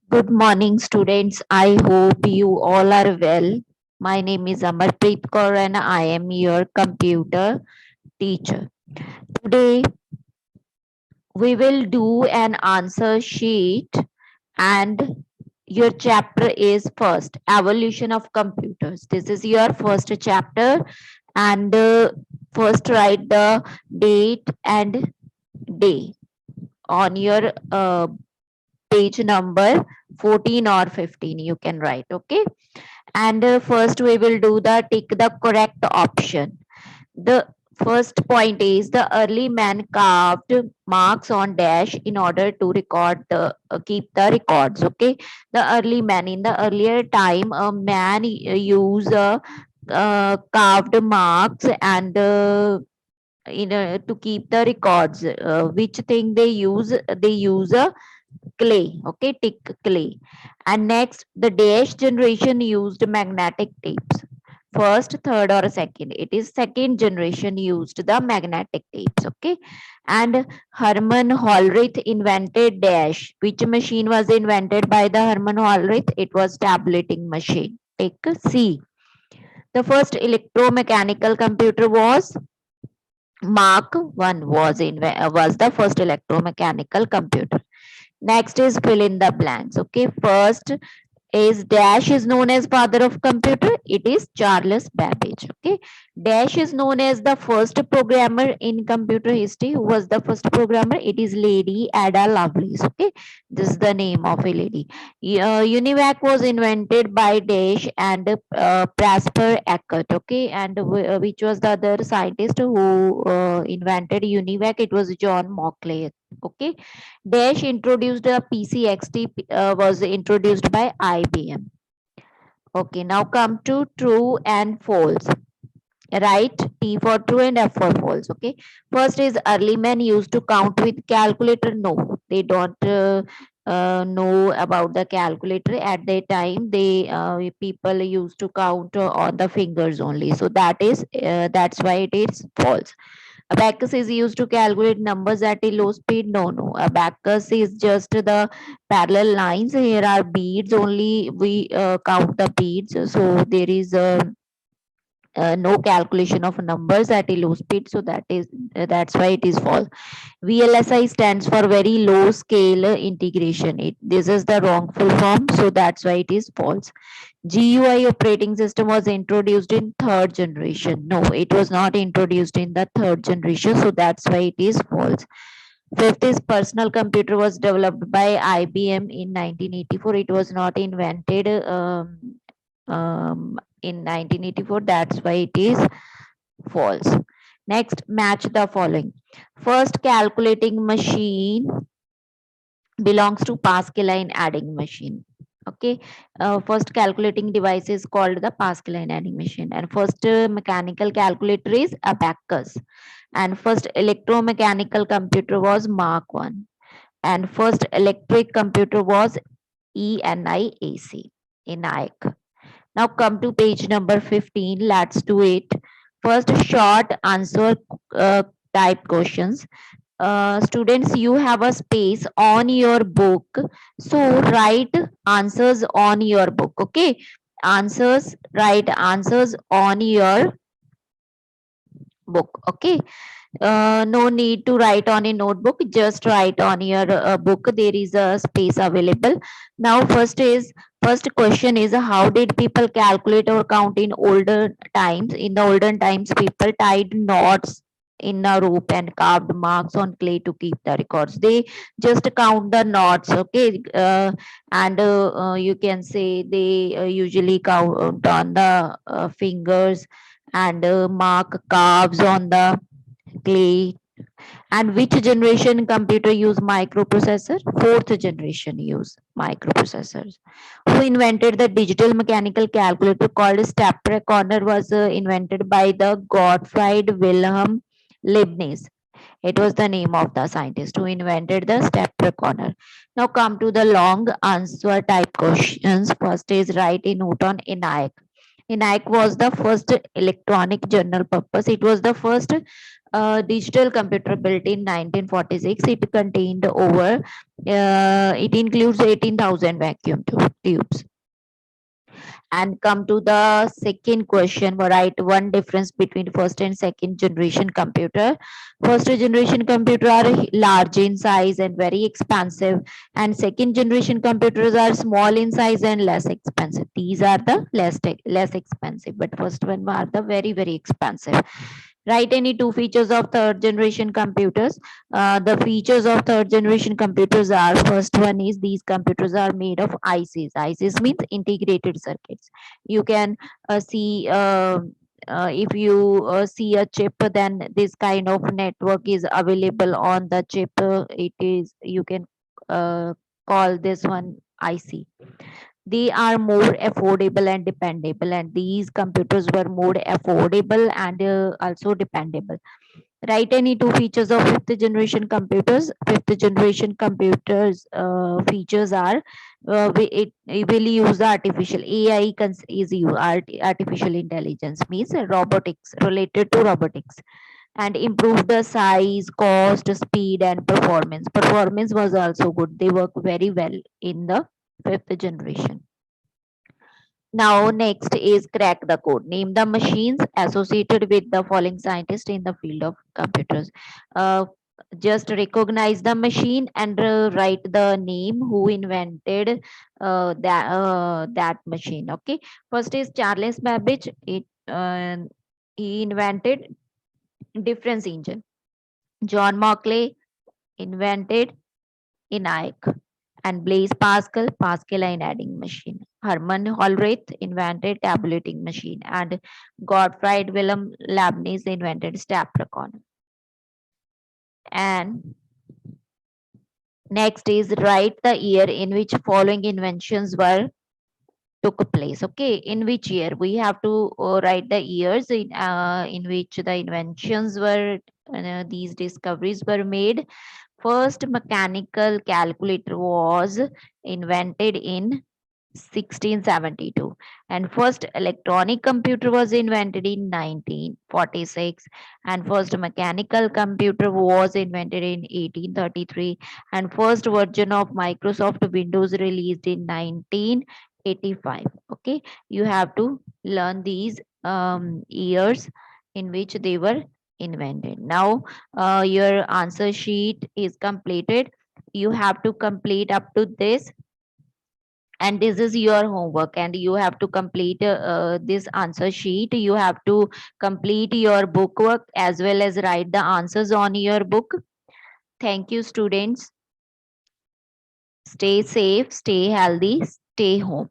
Good morning, students. I hope you all are well. My name is Amarpreet Kaur and I am your computer teacher. Today, we will do an answer sheet, and your chapter is first evolution of computers. This is your first chapter, and first write the date and day on your page number 14 or 15. You can write, okay? And first we will do the tick the correct option. The first point is the early man carved marks on dash in order to record the keep the records. Okay, the early man, in the earlier time a man use carved marks and to keep the records. Which thing they use? They use a clay. Okay, tick clay. And next, the dash generation used magnetic tapes. First, third, or second? It is second generation used the magnetic tapes. Okay, and Herman Hollerith invented dash. Which machine was invented by the Herman Hollerith? It was tabulating machine. Take C. The first electromechanical computer was Mark 1 was the first electromechanical computer. Next is fill in the blanks. Okay, first is Dash is known as father of computer. It is Charles Babbage. Okay, Dash is known as the first programmer in computer history. Who was the first programmer? It is Lady Ada Lovelace. Okay, this is the name of a lady. Univac was invented by Dash and Prosper Eckert. Okay, and which was the other scientist who invented Univac? It was John Mockley. Okay, Dash introduced a PCXT was introduced by IBM. Okay, now come to true and false. Right, T for true and F for false. Okay, first is early men used to count with calculator. No, they don't know about the calculator at that time. They people used to count on the fingers only. So that's why it is false. Abacus is used to calculate numbers at a low speed. No, no. Abacus is just the parallel lines. Here are beads only. We count the beads. So there is no calculation of numbers at a low speed. So that's why it is false. VLSI stands for very low scale integration. This is the wrong full form. So that's why it is false. GUI operating system was introduced in third generation. No, it was not introduced in the third generation. So that's why it is false. Fifth is personal computer was developed by IBM in 1984. It was not invented in 1984. That's why it is false. Next, match the following. First calculating machine belongs to Pascal line adding machine. Okay, first calculating device is called the Pascal line adding machine, and first mechanical calculator is abacus, and first electromechanical computer was Mark 1, and first electric computer was ENIAC. ENIAC. Now come to page number 15. Let's do it. First, short answer type questions. Students, you have a space on your book, so write answers on your book. Okay, write answers on your book. Okay, no need to write on a notebook, just write on your book. There is a space available. Now first question is, how did people calculate or count in older times? In the olden times, people tied knots in a rope and carved marks on clay to keep the records. They just count the knots. Okay, and you can say they usually count on the fingers and mark carves on the clay. And which generation computer use microprocessor? Fourth generation use microprocessors. Who invented the digital mechanical calculator called step reckoner? Was invented by the Gottfried Wilhelm Leibniz. It was the name of the scientist who invented the step reckoner. Now come to the long answer type questions. First is write a note on ENIAC. ENIAC was the first electronic general purpose. It was the first digital computer built in 1946. It contained over, it includes 18,000 vacuum tubes. And come to the second question, write one difference between first and second generation computer. First generation computer are large in size and very expensive, and second generation computers are small in size and less expensive. These are the less expensive, but first one are the very expensive. Write any two features of third generation computers. The features of third generation computers are, first one is these computers are made of ICs. ICs means integrated circuits. You can see, if you see a chip, then this kind of network is available on the chip. It is, you can call this one IC. They are more affordable and dependable, and these computers were more affordable and also dependable. Write any two features of fifth generation computers. Fifth generation computers features are, it will use the artificial AI, artificial intelligence means robotics, related to robotics, and improve the size, cost, speed, and performance. Performance was also good. They work very well in the fifth generation. Now, next is crack the code. Name the machines associated with the following scientists in the field of computers. Uh, just recognize the machine and write the name who invented that machine. Okay. First is Charles Babbage. He invented difference engine. John Markley invented ENIAC, and Blaise Pascal, Pascal line adding machine. Hermann Hollerith invented tabulating machine, and Gottfried Wilhelm Leibniz invented stepreckoner. And next is write the year in which following inventions were took place. Okay, in which year we have to write the years in which the inventions were, these discoveries were made. First mechanical calculator was invented in 1672, and first electronic computer was invented in 1946, and first mechanical computer was invented in 1833, and first version of Microsoft Windows released in 1985. Okay, you have to learn these years in which they were invented. Now your answer sheet is completed. You have to complete up to this, and this is your homework, and you have to complete this answer sheet. You have to complete your book work as well as write the answers on your book. Thank you, students. Stay safe, stay healthy, stay home.